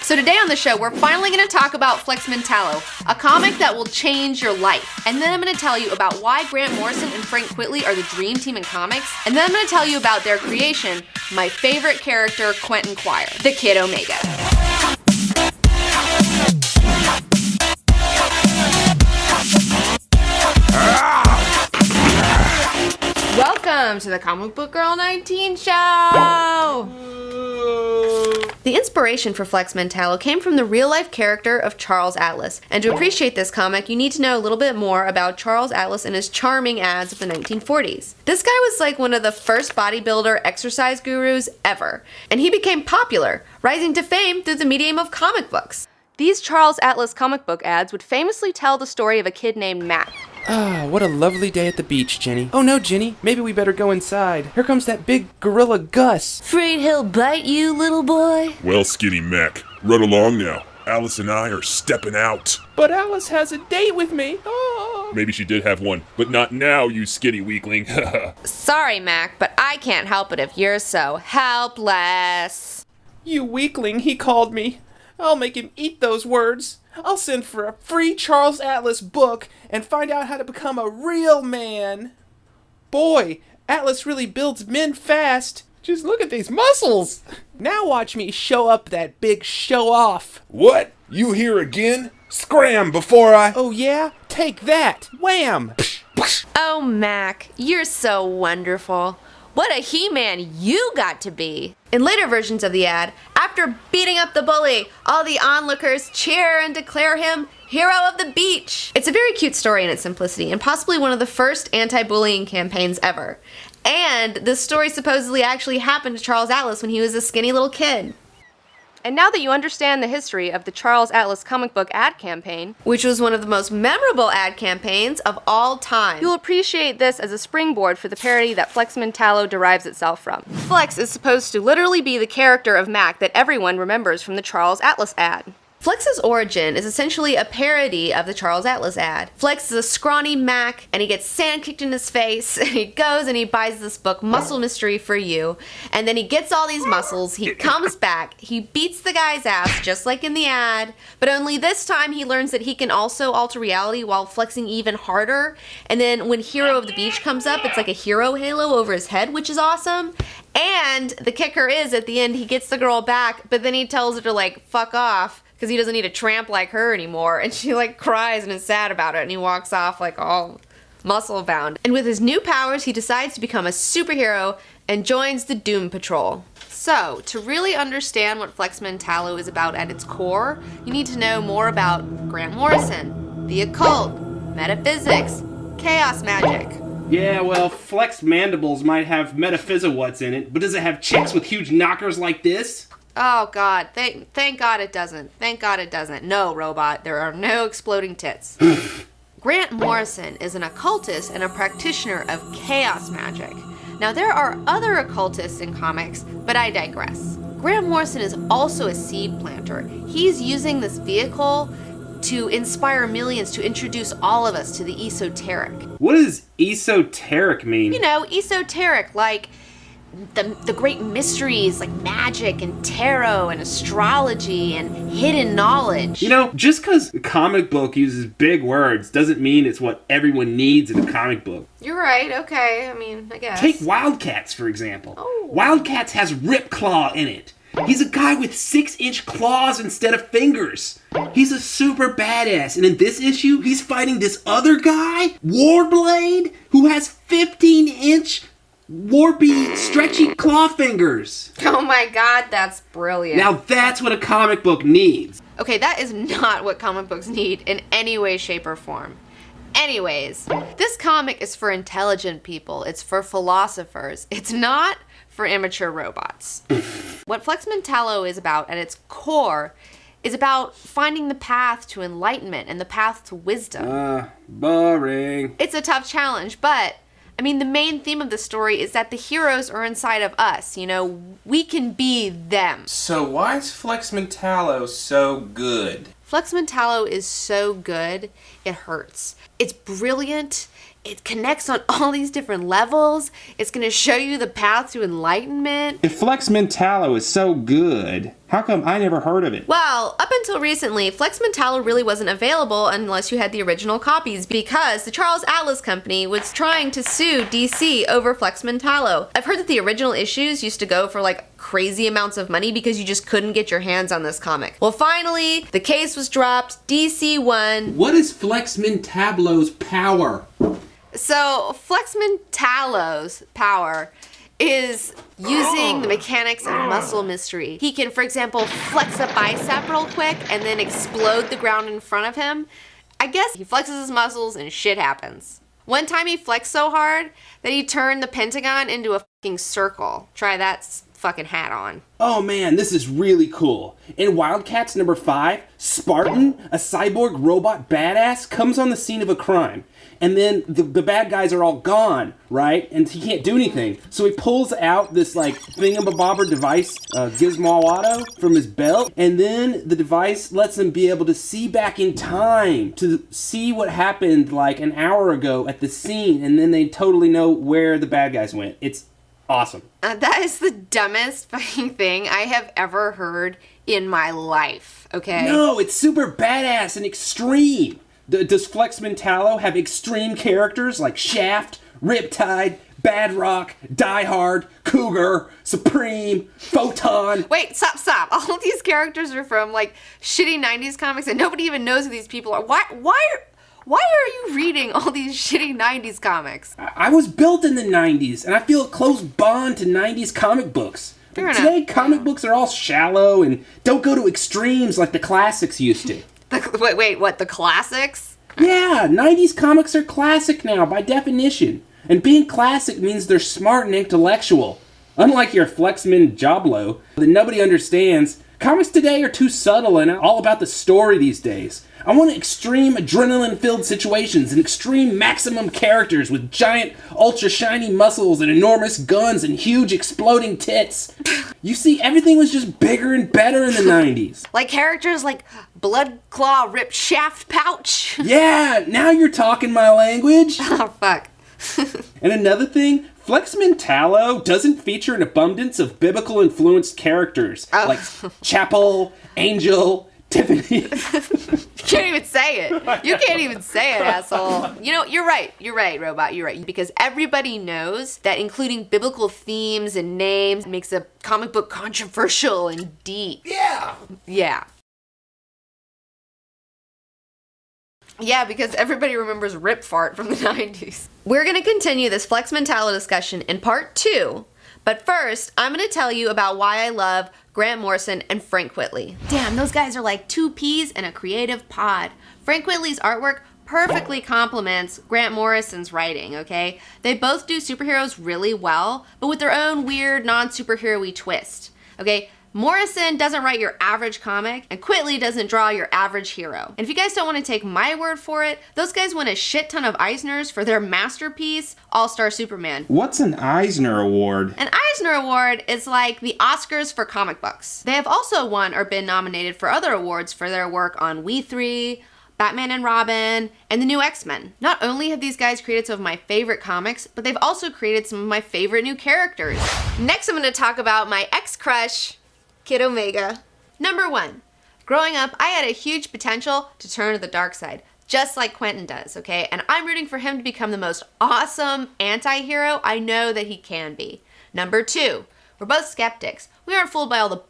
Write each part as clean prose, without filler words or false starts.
So today on the show, we're finally going to talk about Mentallo, a comic that will change your life. And then I'm going to tell you about why Grant Morrison and Frank Quitely are the dream team in comics. And then I'm going to tell you about their creation, my favorite character, Quentin Quire, the Kid Omega. Welcome to the Comic Book Girl 19 show! The inspiration for Mentallo came from the real-life character of Charles Atlas, and to appreciate this comic, you need to know a little bit more about Charles Atlas and his charming ads of the 1940s. This guy was like one of the first bodybuilder exercise gurus ever, and he became popular, rising to fame through the medium of comic books. These Charles Atlas comic book ads would famously tell the story of a kid named Matt. Ah, what a lovely day at the beach, Jenny. Oh no, Jenny, maybe we better go inside. Here comes that big gorilla Gus. Afraid he'll bite you, little boy? Well, Skinny Mac, run along now. Alice and I are stepping out. But Alice has a date with me. Oh. Maybe she did have one, but not now, you skinny weakling. Sorry, Mac, but I can't help it if you're so helpless. You weakling, he called me. I'll make him eat those words. I'll send for a free Charles Atlas book and find out how to become a real man. Boy, Atlas really builds men fast. Just look at these muscles. Now watch me show up that big show off. What? You here again? Scram before I... Oh yeah? Take that. Wham! Oh, Mac, you're so wonderful. What a He-Man you got to be. In later versions of the ad, after beating up the bully, all the onlookers cheer and declare him hero of the beach. It's a very cute story in its simplicity, and possibly one of the first anti-bullying campaigns ever. And this story supposedly actually happened to Charles Atlas when he was a skinny little kid. And now that you understand the history of the Charles Atlas comic book ad campaign, which was one of the most memorable ad campaigns of all time, you'll appreciate this as a springboard for the parody that Mentallo derives itself from. Flex is supposed to literally be the character of Mac that everyone remembers from the Charles Atlas ad. Flex's origin is essentially a parody of the Charles Atlas ad. Flex is a scrawny Mac, and he gets sand kicked in his face, and he goes and he buys this book, Muscle Mystery for You, and then he gets all these muscles, he comes back, he beats the guy's ass, just like in the ad, but only this time he learns that he can also alter reality while flexing even harder, and then when Hero of the Beach comes up, it's like a hero halo over his head, which is awesome. And the kicker is, at the end, he gets the girl back, but then he tells her to, like, fuck off, because he doesn't need a tramp like her anymore, and she, like, cries and is sad about it, and he walks off, like, all muscle-bound. And with his new powers, he decides to become a superhero and joins the Doom Patrol. So, to really understand what Mentallo is about at its core, you need to know more about Grant Morrison, the occult, metaphysics, chaos magic. Yeah, well, Flex Mandibles might have metaphysowhat's in it, but does it have chicks with huge knockers like this? Oh God, thank God it doesn't. Thank God it doesn't. No, robot, there are no exploding tits. Grant Morrison is an occultist and a practitioner of chaos magic. Now there are other occultists in comics, but I digress. Grant Morrison is also a seed planter. He's using this vehicle to inspire millions, to introduce all of us to the esoteric. What does esoteric mean? You know, esoteric, like the great mysteries like magic and tarot and astrology and hidden knowledge. You know, just because a comic book uses big words doesn't mean it's what everyone needs in a comic book. You're right, okay, I mean, I guess. Take Wildcats, for example. Oh. Wildcats has Ripclaw in it. He's a guy with 6-inch claws instead of fingers. He's a super badass, and in this issue, he's fighting this other guy, Warblade, who has 15-inch warpy, stretchy claw fingers. Oh my God, that's brilliant. Now that's what a comic book needs. Okay, that is not what comic books need in any way, shape, or form. Anyways, this comic is for intelligent people. It's for philosophers. It's not for immature robots. What Mentallo is about at its core is about finding the path to enlightenment and the path to wisdom. Boring. It's a tough challenge, but I mean, the main theme of the story is that the heroes are inside of us. You know, we can be them. So why is Mentallo so good? Mentallo is so good, it hurts. It's brilliant. it connects on all these different levels. It's going to show you the path to enlightenment. If Flex Mentallo is so good, how come I never heard of it? Well, up until recently, Flex Mentallo really wasn't available unless you had the original copies because the Charles Atlas Company was trying to sue DC over Flex Mentallo. I've heard that the original issues used to go for like crazy amounts of money because you just couldn't get your hands on this comic. Well, finally, the case was dropped. DC won. What is Flex Mentallo's power? So, Flex Mentallo's power is using the mechanics of muscle mystery. He can, for example, flex a bicep real quick and then explode the ground in front of him. I guess he flexes his muscles and shit happens. One time he flexed so hard that he turned the Pentagon into a fucking circle. Try that fucking hat on. Oh man, this is really cool. In Wildcats number 5, Spartan, a cyborg robot badass, comes on the scene of a crime. And then the bad guys are all gone, right? And he can't do anything. So he pulls out this like thingamabobber device, Gizmoado, from his belt. And then the device lets him be able to see back in time to see what happened like an hour ago at the scene. And then they totally know where the bad guys went. It's awesome. That is the dumbest fucking thing I have ever heard in my life, okay? No, it's super badass and extreme. Does Flex Mentallo have extreme characters like Shaft, Riptide, Badrock, Die Hard, Cougar, Supreme, Photon? Wait, stop. All of these characters are from like shitty 90s comics and nobody even knows who these people are. Why are you reading all these shitty 90s comics? I was built in the 90s and I feel a close bond to 90s comic books. Fair Today, enough. comic books are all shallow and don't go to extremes like the classics used to. Wait, what, the classics? Yeah, 90s comics are classic now by definition. And being classic means they're smart and intellectual. Unlike your Flexman Joblo that nobody understands, comics today are too subtle and all about the story these days. I want extreme adrenaline-filled situations and extreme maximum characters with giant, ultra-shiny muscles and enormous guns and huge exploding tits. You see, everything was just bigger and better in the 90s. Like characters like Blood Claw Rip Shaft Pouch? Yeah, now you're talking my language. Oh, fuck. And another thing, Flex Mentallo doesn't feature an abundance of biblical-influenced characters like Chapel, Angel, Tiffany. You can't even say it. You can't even say it, asshole. You know, you're right, Robot, you're right. Because everybody knows that including biblical themes and names makes a comic book controversial and deep. Yeah. Yeah, because everybody remembers Rip Fart from the 90s. We're going to continue this Flex Mentallo discussion in part 2. But first, I'm going to tell you about why I love Grant Morrison and Frank Whitley. Damn, those guys are like two peas in a creative pod. Frank Whitley's artwork perfectly complements Grant Morrison's writing, okay? They both do superheroes really well, but with their own weird, non-superhero-y twist, okay? Morrison doesn't write your average comic, and Whitley doesn't draw your average hero. And if you guys don't want to take my word for it, those guys won a shit ton of Eisners for their masterpiece, All-Star Superman. What's an Eisner Award? An Eisner Award is like the Oscars for comic books. They have also won or been nominated for other awards for their work on We 3, Batman and Robin, and the new X-Men. Not only have these guys created some of my favorite comics, but they've also created some of my favorite new characters. Next, I'm going to talk about my ex-crush, Kid Omega. Number 1, growing up, I had a huge potential to turn to the dark side, just like Quentin does, okay? And I'm rooting for him to become the most awesome anti-hero I know that he can be. Number 2, we're both skeptics. We aren't fooled by all the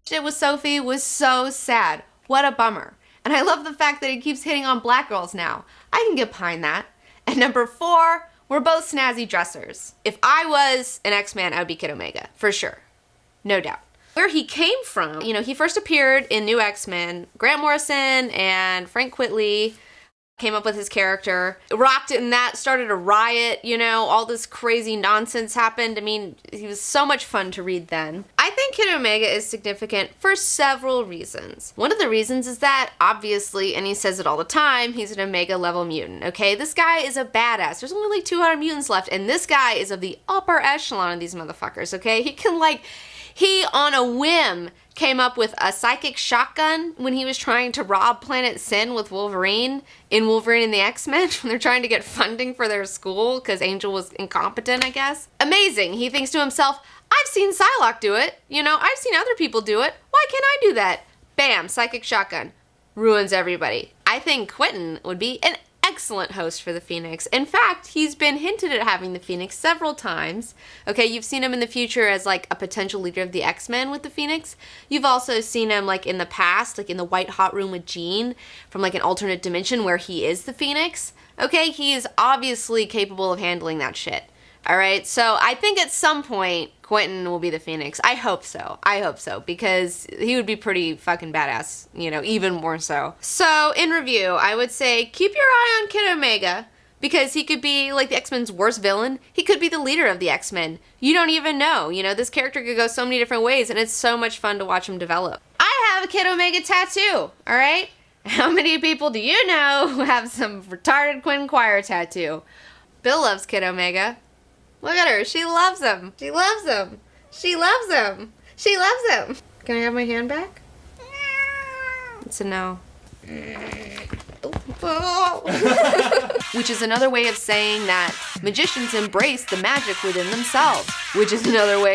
shit with Sophie was so sad. What a bummer. And I love the fact that he keeps hitting on black girls now. I can get behind that. And number 4, we're both snazzy dressers. If I was an X-Man, I would be Kid Omega, for sure. No doubt. Where he came from, you know, he first appeared in New X-Men. Grant Morrison and Frank Whitley came up with his character, rocked it, and that started a riot, you know, all this crazy nonsense happened. I mean, he was so much fun to read then. I think Kid Omega is significant for several reasons. One of the reasons is that, obviously, and he says it all the time, he's an Omega level mutant, okay? This guy is a badass. There's only like 200 mutants left, and this guy is of the upper echelon of these motherfuckers, okay? He can He, on a whim, came up with a psychic shotgun when he was trying to rob Planet Sin with Wolverine in Wolverine and the X-Men when they're trying to get funding for their school because Angel was incompetent, I guess. Amazing. He thinks to himself, I've seen Psylocke do it. You know, I've seen other people do it. Why can't I do that? Bam, psychic shotgun. Ruins everybody. I think Quentin would be an excellent host for the Phoenix. In fact, he's been hinted at having the Phoenix several times. Okay, you've seen him in the future as like a potential leader of the X-Men with the Phoenix. You've also seen him like in the past, like in the White Hot Room with Jean from like an alternate dimension where he is the Phoenix. Okay, he is obviously capable of handling that shit. All right, so I think at some point Quentin will be the Phoenix. I hope so. I hope so, because he would be pretty fucking badass, you know, even more so. So, in review, I would say keep your eye on Kid Omega, because he could be like the X-Men's worst villain. He could be the leader of the X-Men. You don't even know. You know, this character could go so many different ways, and it's so much fun to watch him develop. I have a Kid Omega tattoo, all right? How many people do you know who have some retarded Quentin Quire tattoo? Bill loves Kid Omega. Look at her. She loves him. She loves him. She loves him. She loves him. Can I have my hand back? It's a no. Which is another way of saying that magicians embrace the magic within themselves. Which is another way of